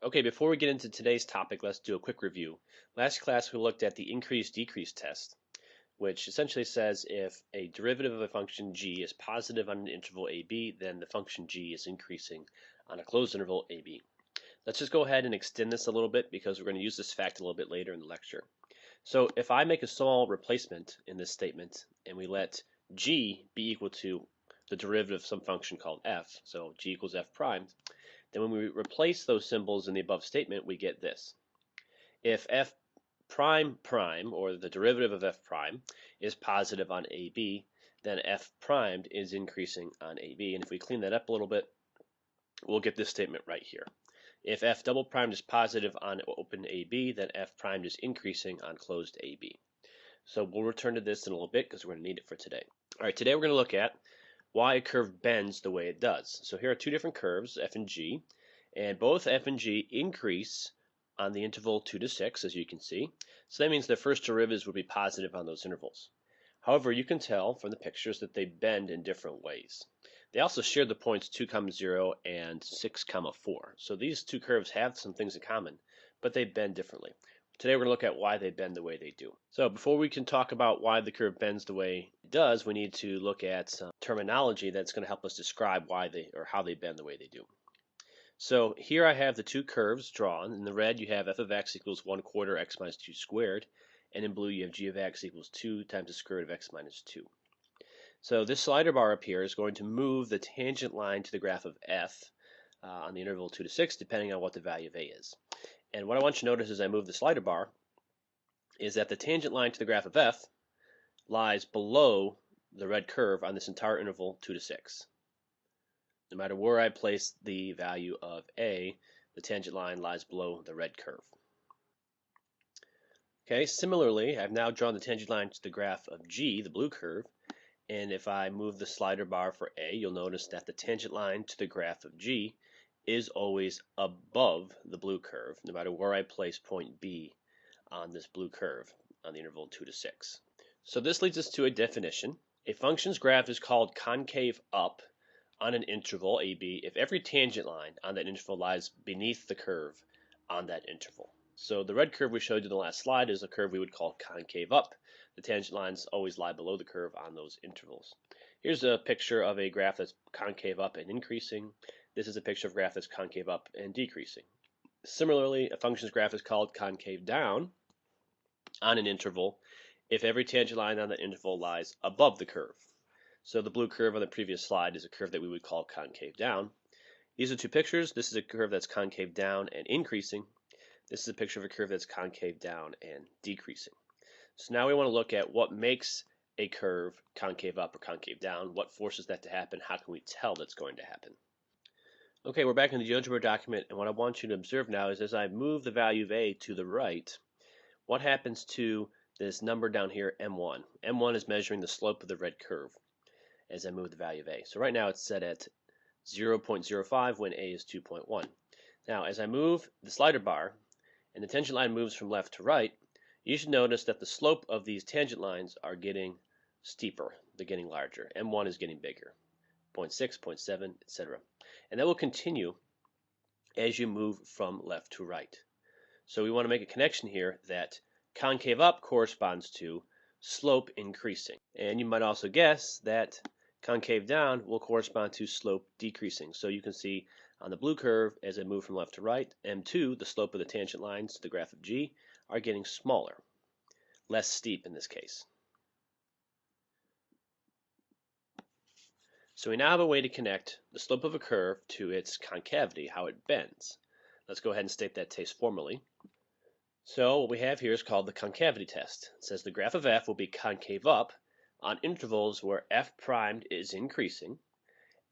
Okay, before we get into today's topic, let's do a quick review. Last class we looked at the increase-decrease test, which essentially says if a derivative of a function g is positive on an interval ab, then the function g is increasing on a closed interval ab. Let's just go ahead and extend this a little bit because we're going to use this fact a little bit later in the lecture. So if I make a small replacement in this statement and we let g be equal to the derivative of some function called f, so g equals f prime, then when we replace those symbols in the above statement, we get this. If f prime prime, or the derivative of f prime, is positive on AB, then f primed is increasing on AB. And if we clean that up a little bit, we'll get this statement right here. If f double primed is positive on open AB, then f primed is increasing on closed AB. So we'll return to this in a little bit because we're going to need it for today. All right, today we're going to look at why a curve bends the way it does. So here are two different curves, f and g, and both f and g increase on the interval 2 to 6, as you can see. So that means the first derivatives would be positive on those intervals. However, you can tell from the pictures that they bend in different ways. They also share the points 2, 0 and 6, 4. So these two curves have some things in common, but they bend differently. Today we're going to look at why they bend the way they do. So before we can talk about why the curve bends the way it does, we need to look at some terminology that's going to help us describe why they or how they bend the way they do. So here I have the two curves drawn. In the red you have f of x equals 1/4 x minus 2 squared, and in blue you have g of x equals 2 times the square root of x minus 2. So this slider bar up here is going to move the tangent line to the graph of f on the interval 2 to 6, depending on what the value of a is. And what I want you to notice as I move the slider bar is that the tangent line to the graph of f lies below the red curve on this entire interval 2 to 6. No matter where I place the value of a, the tangent line lies below the red curve. Okay, similarly, I've now drawn the tangent line to the graph of g, the blue curve, and if I move the slider bar for a, you'll notice that the tangent line to the graph of g is always above the blue curve, no matter where I place point B on this blue curve on the interval 2 to 6. So this leads us to a definition. A function's graph is called concave up on an interval AB if every tangent line on that interval lies beneath the curve on that interval. So the red curve we showed you in the last slide is a curve we would call concave up. The tangent lines always lie below the curve on those intervals. Here's a picture of a graph that's concave up and increasing. This is a picture of a graph that's concave up and decreasing. Similarly, a function's graph is called concave down on an interval if every tangent line on that interval lies above the curve. So the blue curve on the previous slide is a curve that we would call concave down. These are two pictures. This is a curve that's concave down and increasing. This is a picture of a curve that's concave down and decreasing. So now we want to look at what makes a curve concave up or concave down. What forces that to happen? How can we tell that's going to happen? Okay, we're back in the GeoGebra document, and what I want you to observe now is as I move the value of a to the right, what happens to this number down here, m1? m1 is measuring the slope of the red curve as I move the value of a. So right now it's set at 0.05 when a is 2.1. Now as I move the slider bar and the tangent line moves from left to right, you should notice that the slope of these tangent lines are getting steeper. They're getting larger. M1 is getting bigger. 0.6, 0.7, etc. And that will continue as you move from left to right. So we want to make a connection here that concave up corresponds to slope increasing. And you might also guess that concave down will correspond to slope decreasing. So you can see on the blue curve, as I move from left to right, M2, the slope of the tangent lines to the graph of G, are getting smaller, less steep in this case. So we now have a way to connect the slope of a curve to its concavity, how it bends. Let's go ahead and state that test formally. So what we have here is called the concavity test. It says the graph of f will be concave up on intervals where f primed is increasing.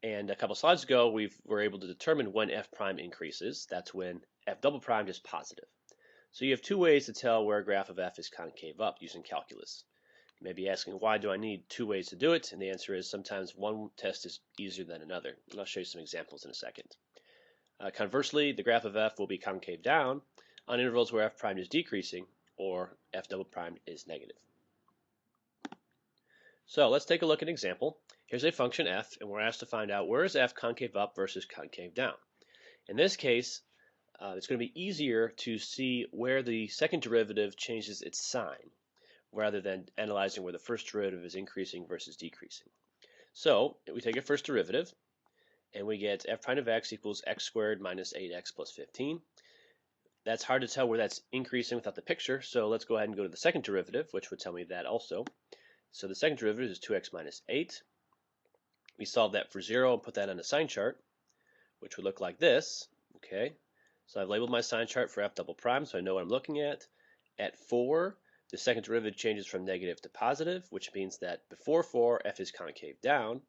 And a couple slides ago, we were able to determine when f prime increases. That's when f double primed is positive. So you have two ways to tell where a graph of f is concave up using calculus. You may be asking, why do I need two ways to do it? And the answer is sometimes one test is easier than another. And I'll show you some examples in a second. Conversely, the graph of f will be concave down on intervals where f prime is decreasing or f double prime is negative. So let's take a look at an example. Here's a function f, and we're asked to find out where is f concave up versus concave down. In this case, it's going to be easier to see where the second derivative changes its sign rather than analyzing where the first derivative is increasing versus decreasing. So we take a first derivative and we get f prime of x equals x squared minus 8x plus 15. That's hard to tell where that's increasing without the picture, so let's go ahead and go to the second derivative, which would tell me that also. So the second derivative is 2x minus 8. We solve that for 0 and put that on a sign chart, which would look like this. Okay, so I've labeled my sign chart for f double prime, so I know what I'm looking at. At 4, the second derivative changes from negative to positive, which means that before 4, f is concave down,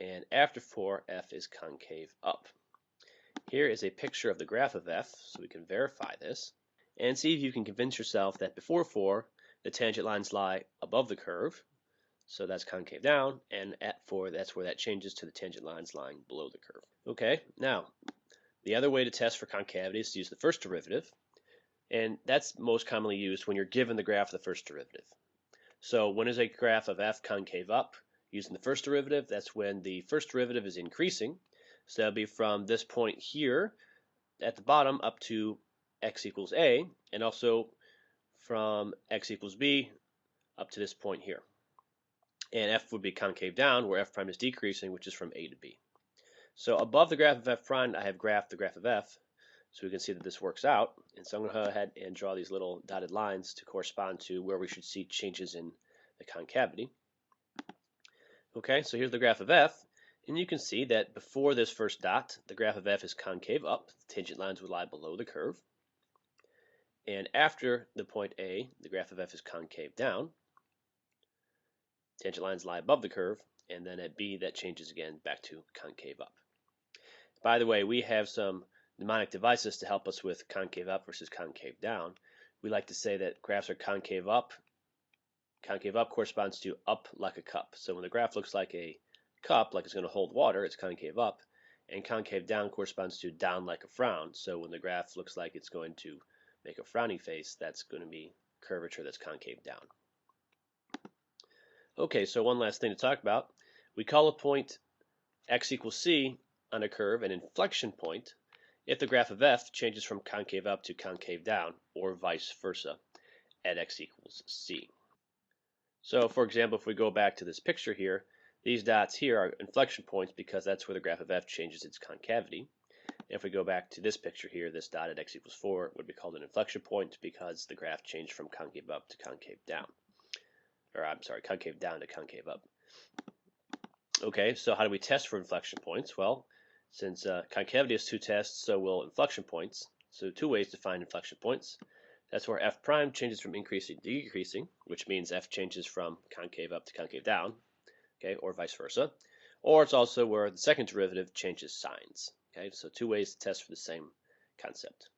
and after 4, f is concave up. Here is a picture of the graph of f, so we can verify this, and see if you can convince yourself that before 4, the tangent lines lie above the curve, so that's concave down, and at 4, that's where that changes to the tangent lines lying below the curve. Okay, now, the other way to test for concavity is to use the first derivative, and that's most commonly used when you're given the graph of the first derivative. So when is a graph of f concave up? Using the first derivative, that's when the first derivative is increasing. So that'll be from this point here at the bottom up to x equals a, and also from x equals b up to this point here. And f would be concave down, where f prime is decreasing, which is from a to b. So above the graph of f prime, I have graphed the graph of f, so we can see that this works out. And so I'm going to go ahead and draw these little dotted lines to correspond to where we should see changes in the concavity. Okay, so here's the graph of f, and you can see that before this first dot, the graph of f is concave up. The tangent lines would lie below the curve. And after the point A, the graph of f is concave down. Tangent lines lie above the curve, and then at B, that changes again back to concave up. By the way, we have some mnemonic devices to help us with concave up versus concave down. We like to say that graphs are concave up. Concave up corresponds to up like a cup. So when the graph looks like a cup, like it's going to hold water, it's concave up. And concave down corresponds to down like a frown. So when the graph looks like it's going to make a frowny face, that's going to be curvature that's concave down. Okay, so one last thing to talk about. We call a point x equals c on a curve an inflection point if the graph of f changes from concave up to concave down, or vice versa, at x equals c. So for example, if we go back to this picture here, these dots here are inflection points because that's where the graph of f changes its concavity. And if we go back to this picture here, this dot at x equals 4 would be called an inflection point because the graph changed from concave up to concave down. Or I'm sorry, concave down to concave up. Okay, so how do we test for inflection points? Well, since concavity has two tests, so will inflection points. So two ways to find inflection points. That's where f prime changes from increasing to decreasing, which means f changes from concave up to concave down, okay, or vice versa. Or it's also where the second derivative changes signs. Okay, so two ways to test for the same concept.